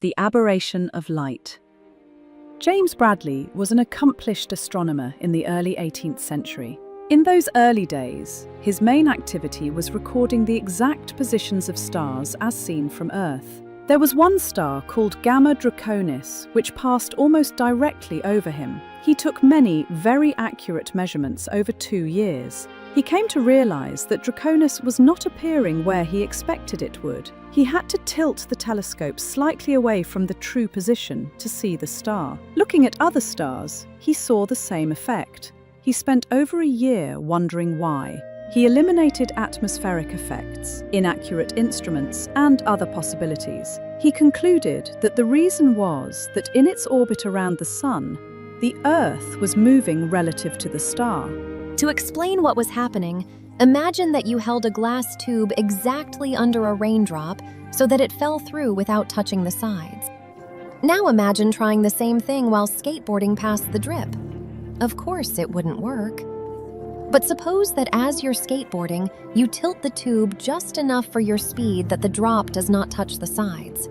The Aberration of Light. James Bradley was an accomplished astronomer in the early 18th century. In those early days, his main activity was recording the exact positions of stars as seen from Earth. There was one star called Gamma Draconis, which passed almost directly over him. He took many very accurate measurements over 2 years. He came to realize that Draconis was not appearing where he expected it would. He had to tilt the telescope slightly away from the true position to see the star. Looking at other stars, he saw the same effect. He spent over a year wondering why. He eliminated atmospheric effects, inaccurate instruments, and other possibilities. He concluded that the reason was that in its orbit around the Sun, the Earth was moving relative to the star. To explain what was happening, imagine that you held a glass tube exactly under a raindrop so that it fell through without touching the sides. Now imagine trying the same thing while skateboarding past the drip. Of course it wouldn't work. But suppose that as you're skateboarding, you tilt the tube just enough for your speed that the drop does not touch the sides.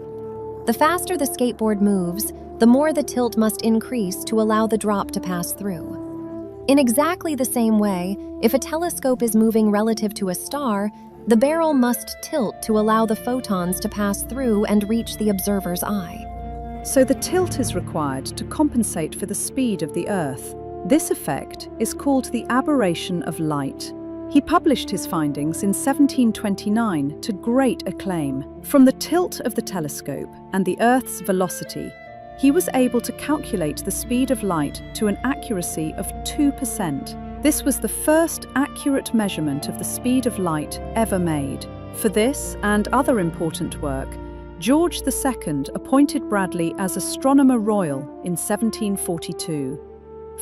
The faster the skateboard moves, the more the tilt must increase to allow the drop to pass through. In exactly the same way, if a telescope is moving relative to a star, the barrel must tilt to allow the photons to pass through and reach the observer's eye. So the tilt is required to compensate for the speed of the Earth. This effect is called the Aberration of Light. He published his findings in 1729 to great acclaim. From the tilt of the telescope and the Earth's velocity, he was able to calculate the speed of light to an accuracy of 2%. This was the first accurate measurement of the speed of light ever made. For this and other important work, George II appointed Bradley as Astronomer Royal in 1742.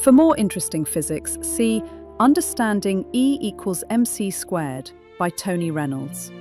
For more interesting physics, see Understanding E = mc² by Tony Reynolds.